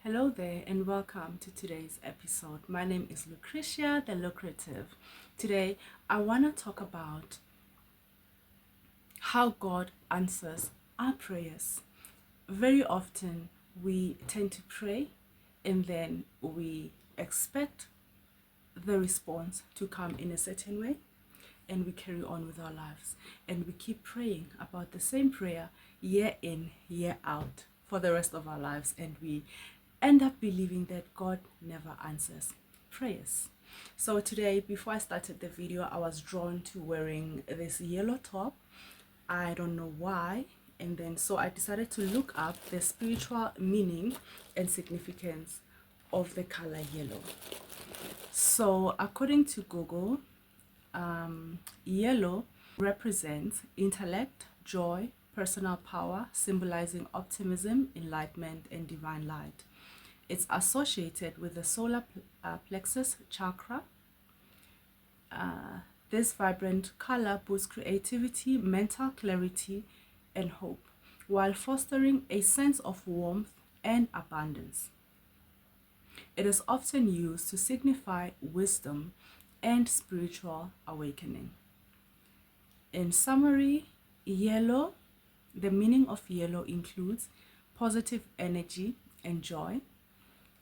Hello there and welcome to today's episode. My name is Lucretia, deLucrative. Today I want to talk about how God answers our prayers. Very often we tend to pray and then we expect the response to come in a certain way, and we carry on with our lives and we keep praying about the same prayer year in, year out for the rest of our lives, and we end up believing that God never answers prayers. So today, before I started the video, I was drawn to wearing this yellow top. I don't know why. And then so I decided to look up the spiritual meaning and significance of the color yellow. So according to Google, yellow represents intellect, joy, personal power, symbolizing optimism, enlightenment, and divine light. It's associated with the solar plexus chakra. This vibrant color boosts creativity, mental clarity, and hope, while fostering a sense of warmth and abundance. It is often used to signify wisdom and spiritual awakening. In summary, yellow, the meaning of yellow includes positive energy and joy,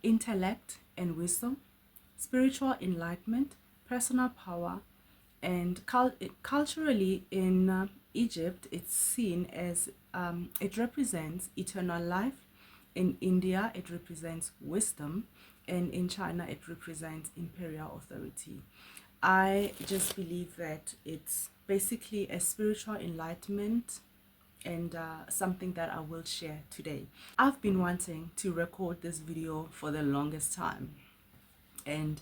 intellect and wisdom, spiritual enlightenment, personal power, and culturally in Egypt, it's seen as it represents eternal life. In India, it represents wisdom, and in China, it represents imperial authority. I just believe that it's basically a spiritual enlightenment and something that I will share today. I've been wanting to record this video for the longest time, and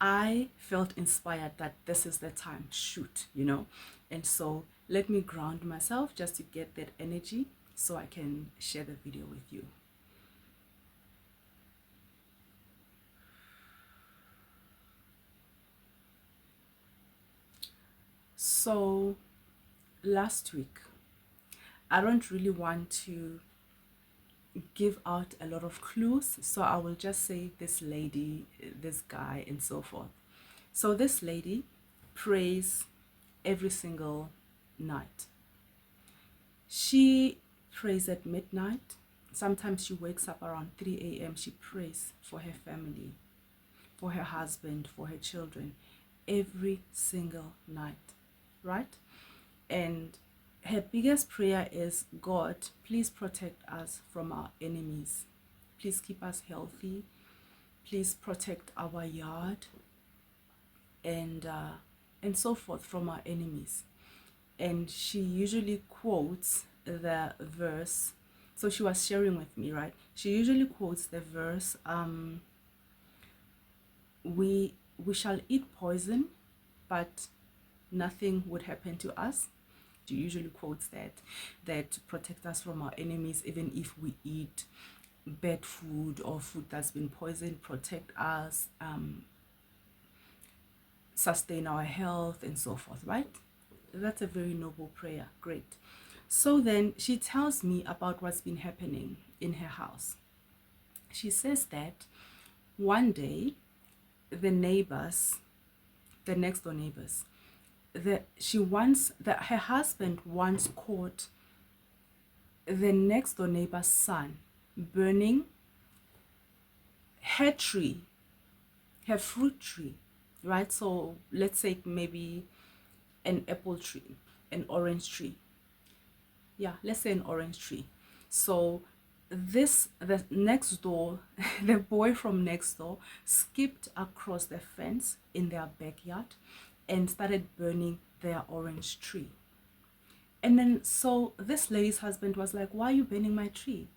I felt inspired that this is the time to shoot, and so let me ground myself just to get that energy so I can share the video with you. So last week, I don't really want to give out a lot of clues, so I will just say this lady, this guy, and so forth. So this lady prays every single night. She prays at midnight. Sometimes she wakes up around 3 a.m. She prays for her family, for her husband, for her children, every single night, right? And her biggest prayer is, God, please protect us from our enemies. Please keep us healthy. Please protect our yard and so forth from our enemies. And she usually quotes the verse. So she was sharing with me, right? She usually quotes the verse, we shall eat poison, but nothing would happen to us. She usually quotes that protect us from our enemies, even if we eat bad food or food that's been poisoned, protect us, sustain our health, and so forth, right? That's a very noble prayer. Great. So then she tells me about what's been happening in her house. She says that one day the next door neighbors, her husband once caught the next door neighbor's son burning her tree, her fruit tree, right? So let's say maybe an apple tree, an orange tree. Yeah, let's say an orange tree. So the next door, the boy from next door skipped across the fence in their backyard and started burning their orange tree. And then so this lady's husband was like, why are you burning my tree?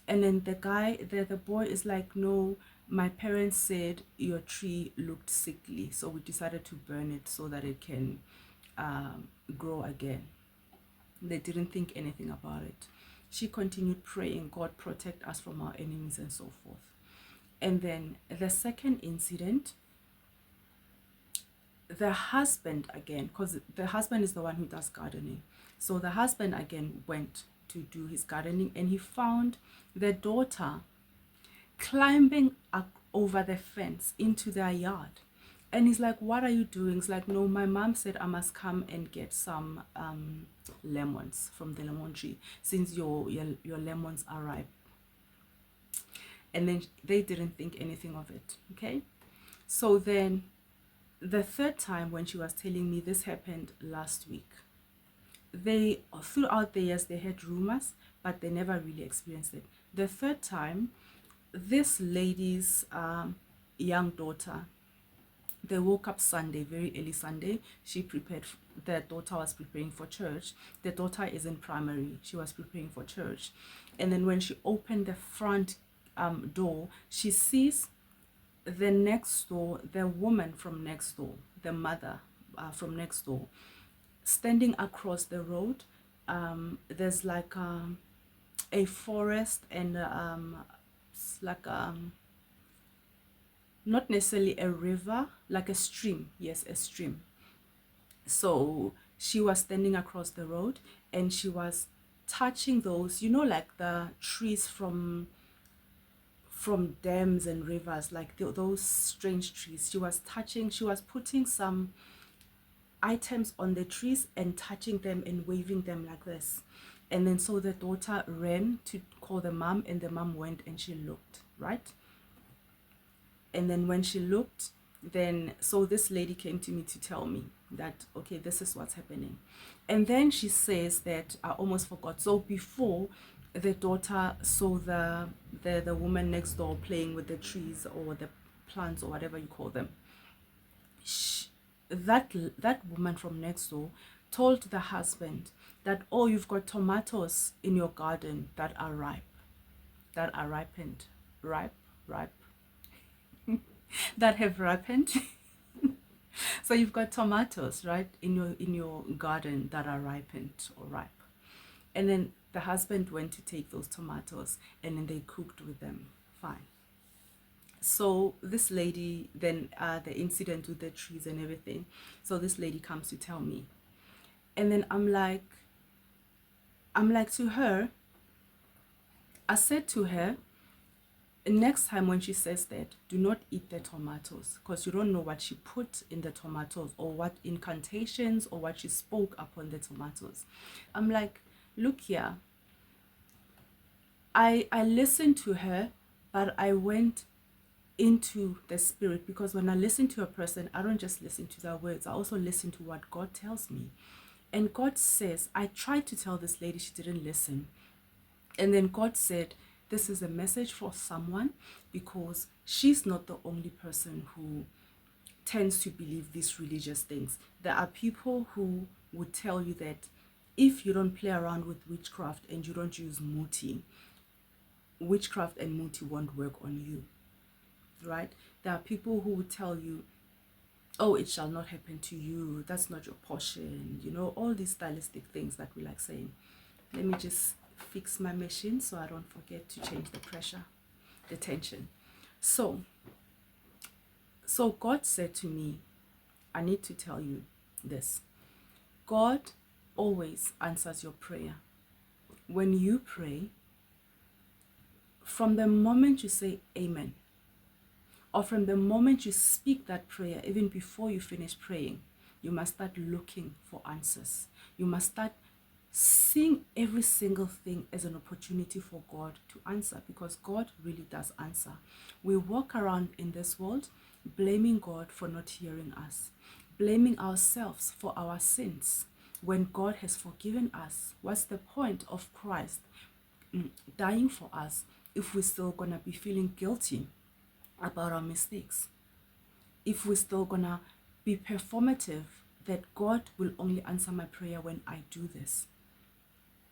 And then the boy is like, no, my parents said your tree looked sickly, so we decided to burn it so that it can grow again. They didn't think anything about it. She continued praying, God protect us from our enemies and so forth. And then the second incident, the husband again, because the husband is the one who does gardening. So the husband again went to do his gardening, and he found the daughter climbing up over the fence into their yard. And he's like, what are you doing? He's like, no, my mom said I must come and get some lemons from the lemon tree since your lemons are ripe. And then they didn't think anything of it. Okay. So then the third time when she was telling me, this happened last week, they throughout the years they had rumors, but they never really experienced it. The third time, this lady's young daughter, they woke up Sunday, very early Sunday. She prepared, the daughter was preparing for church. The daughter is in primary. She was preparing for church. And then when she opened the front door, she sees the next door, the woman from next door, the mother from next door, standing across the road. There's like a forest and it's like not necessarily a river, like a stream. Yes, a stream. So she was standing across the road and she was touching those, like the trees from dams and rivers, like those strange trees. She was putting some items on the trees and touching them and waving them like this. And then so the daughter ran to call the mom, and the mom went and she looked, right? And then when she looked, then so this lady came to me to tell me that, okay, this is what's happening. And then she says that I almost forgot. So before, the daughter saw the woman next door playing with the trees or the plants or whatever you call them. That woman from next door told the husband that, oh, you've got tomatoes in your garden that are ripe, that are ripened, ripe, that have ripened. So you've got tomatoes, right, in your garden that are ripened or ripe. And then the husband went to take those tomatoes and then they cooked with them. Fine. So this lady, then the incident with the trees and everything. So this lady comes to tell me. And then I'm like to her, I said to her, next time when she says that, do not eat the tomatoes, because you don't know what she put in the tomatoes or what incantations or what she spoke upon the tomatoes. I'm like, look here, I listened to her, but I went into the spirit, because when I listen to a person, I don't just listen to their words, I also listen to what God tells me. And God says, I tried to tell this lady, she didn't listen. And then God said, this is a message for someone, because she's not the only person who tends to believe these religious things. There are people who would tell you that if you don't play around with witchcraft and you don't use muti, witchcraft and muti won't work on you, right? There are people who would tell you, oh, it shall not happen to you, that's not your portion, all these stylistic things that we like saying. Let me just fix my machine so I don't forget to change the pressure, the tension. So God said to me, I need to tell you this. God always answers your prayer. When you pray, from the moment you say amen, or from the moment you speak that prayer, even before you finish praying, you must start looking for answers. You must start seeing every single thing as an opportunity for God to answer, because God really does answer. We walk around in this world blaming God for not hearing us, blaming ourselves for our sins when God has forgiven us. What's the point of Christ dying for us if we're still gonna be feeling guilty about our mistakes? If we're still gonna be performative that God will only answer my prayer when I do this?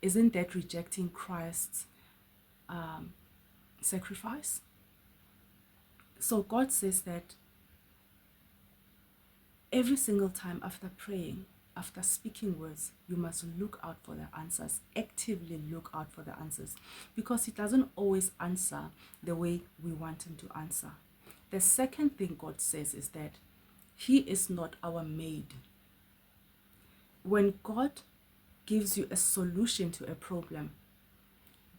Isn't that rejecting Christ's sacrifice? So God says that every single time after praying, after speaking words, you must look out for the answers, actively look out for the answers, because He doesn't always answer the way we want Him to answer. The second thing God says is that He is not our maid. When God gives you a solution to a problem,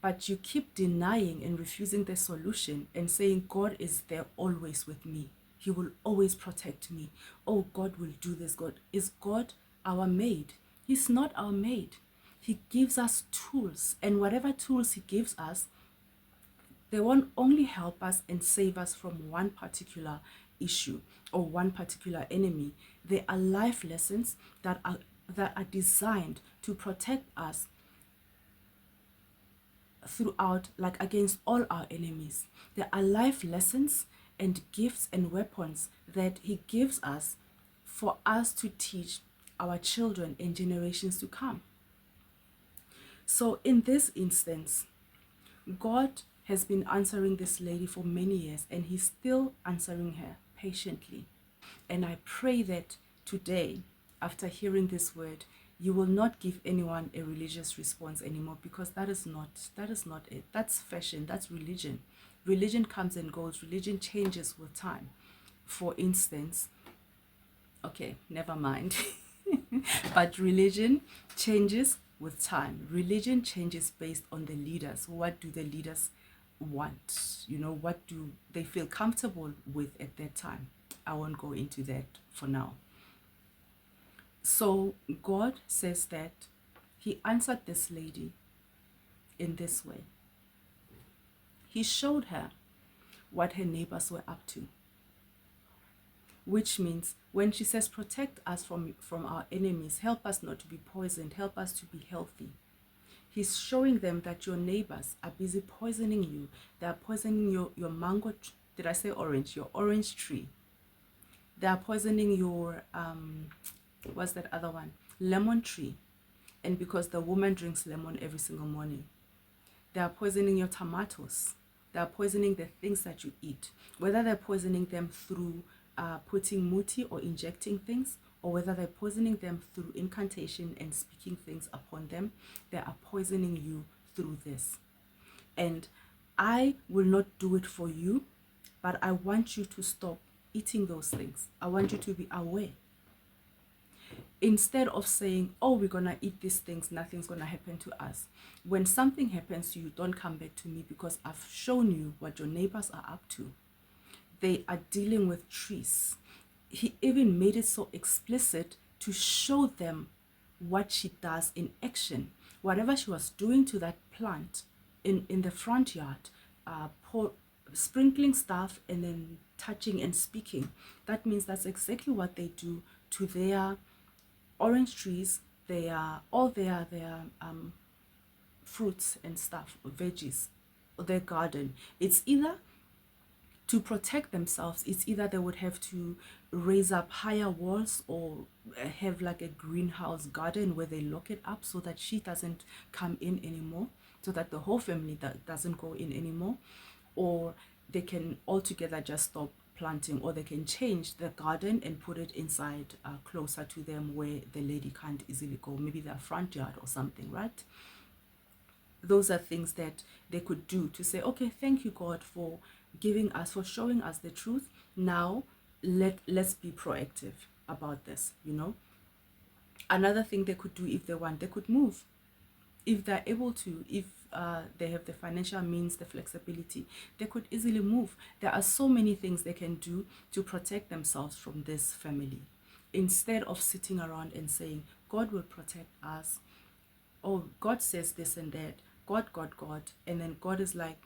but you keep denying and refusing the solution and saying, God is there always with me. He will always protect me. Oh, God will do this. God, is God our maid? He's not our maid. He gives us tools, and whatever tools he gives us, they won't only help us and save us from one particular issue or one particular enemy. They are life lessons that are designed to protect us throughout, like against all our enemies. There are life lessons and gifts and weapons that he gives us for us to teach our children and generations to come. So in this instance, God has been answering this lady for many years, and he's still answering her patiently. And I pray that today, after hearing this word, you will not give anyone a religious response anymore, because that is not it. That's fashion, that's religion. Religion comes and goes, religion changes with time. For instance, okay, never mind. But religion changes with time. Religion changes based on the leaders. What do the leaders want? What do they feel comfortable with at that time? I won't go into that for now. So God says that he answered this lady in this way. He showed her what her neighbors were up to, which means when she says protect us from our enemies, help us not to be poisoned, help us to be healthy, he's showing them that your neighbors are busy poisoning you. They are poisoning your mango, did I say orange? Your orange tree. They are poisoning your, what's that other one? Lemon tree. And because the woman drinks lemon every single morning. They are poisoning your tomatoes. They are poisoning the things that you eat. Whether they're poisoning them through putting muti or injecting things, or whether they're poisoning them through incantation and speaking things upon them, they are poisoning you through this. And I will not do it for you, but I want you to stop eating those things. I want you to be aware. Instead of saying, oh, we're going to eat these things, nothing's going to happen to us. When something happens to you, don't come back to me, because I've shown you what your neighbors are up to. They are dealing with trees. He even made it so explicit to show them what she does in action. Whatever she was doing to that plant in the front yard, sprinkling stuff and then touching and speaking. That means that's exactly what they do to their orange trees, all their fruits and stuff, veggies, their garden. It's either to protect themselves, it's either they would have to raise up higher walls or have like a greenhouse garden where they lock it up so that she doesn't come in anymore, so that the whole family doesn't go in anymore, or they can altogether just stop planting, or they can change the garden and put it inside closer to them where the lady can't easily go, maybe their front yard or something, right? Those are things that they could do to say, okay, thank you, God, for showing us the truth. Now let's be proactive about this. Another thing they could do, if they want, they could move. If they're able to, if they have the financial means, the flexibility, they could easily move. There are so many things they can do to protect themselves from this family, instead of sitting around and saying, God will protect us. Oh, God says this and that. God. And then God is like,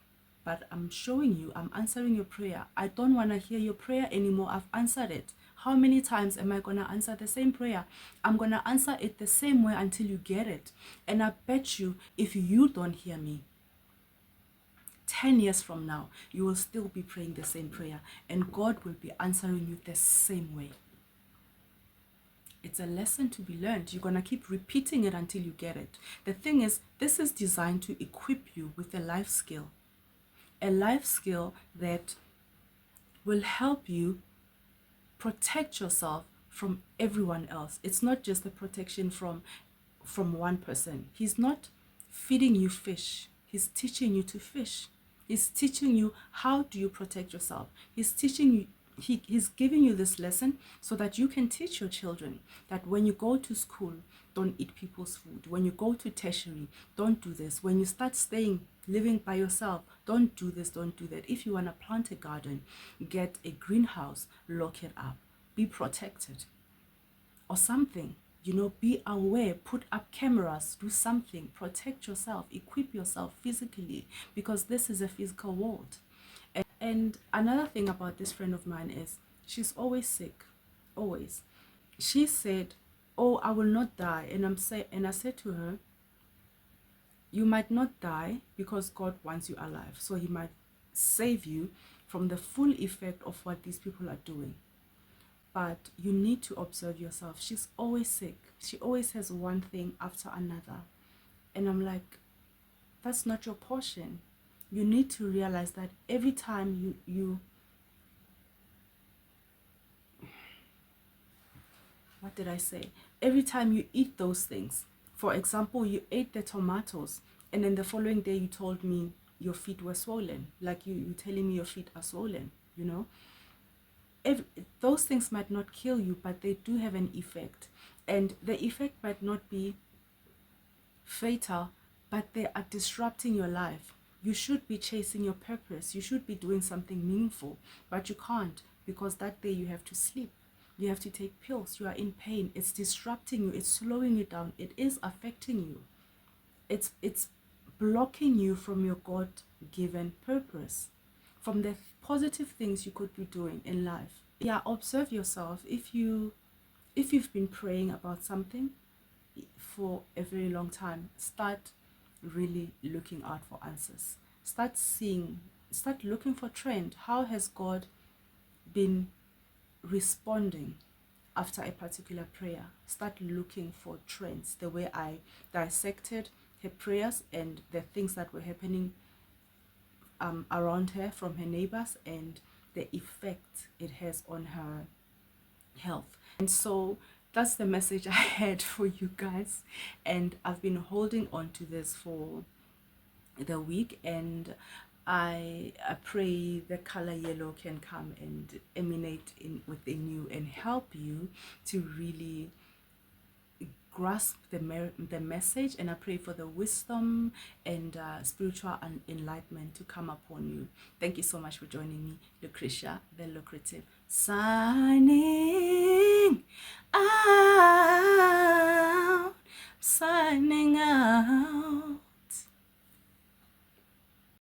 but I'm showing you, I'm answering your prayer. I don't want to hear your prayer anymore. I've answered it. How many times am I going to answer the same prayer? I'm going to answer it the same way until you get it. And I bet you, if you don't hear me, 10 years from now, you will still be praying the same prayer, and God will be answering you the same way. It's a lesson to be learned. You're going to keep repeating it until you get it. The thing is, this is designed to equip you with a life skill that will help you protect yourself from everyone else. It's not just a protection from one person. He's not feeding you fish. He's teaching you to fish. He's teaching you how do you protect yourself. He's teaching you, he's giving you this lesson so that you can teach your children that when you go to school, don't eat people's food. When you go to tertiary, don't do this. When you start staying living by yourself. Don't do this, don't do that. If you want to plant a garden, get a greenhouse, lock it up, be protected or something. Be aware, put up cameras, do something, protect yourself, equip yourself physically, because this is a physical world. And another thing about this friend of mine is she's always sick, always. She said, "Oh, I will not die," and I said to her, "You might not die because God wants you alive, so He might save you from the full effect of what these people are doing. But you need to observe yourself." She's always sick. She always has one thing after another. And I'm like, that's not your portion. You need to realize that every time you what did I say? Every time you eat those things, for example, you ate the tomatoes, and then the following day you told me your feet were swollen, like you telling me your feet are swollen, if those things might not kill you, but they do have an effect, and the effect might not be fatal, but they are disrupting your life. You should be chasing your purpose. You should be doing something meaningful, but you can't, because that day you have to sleep. You have to take pills. You are in pain. It's disrupting you. It's slowing you down. It is affecting you. It's blocking you from your God-given purpose, from the positive things you could be doing in life. Yeah, observe yourself. If you've been praying about something for a very long time, start really looking out for answers. Start looking for trend. How has God been responding after a particular prayer? Start looking for trends. The way I dissected her prayers and the things that were happening around her from her neighbors, and the effect it has on her health. And so that's the message I had for you guys, and I've been holding on to this for the week, and I pray the color yellow can come and emanate in within you and help you to really grasp the message. And I pray for the wisdom and spiritual enlightenment to come upon you. Thank you so much for joining me. Lucretia, deLucrative, signing out, signing out.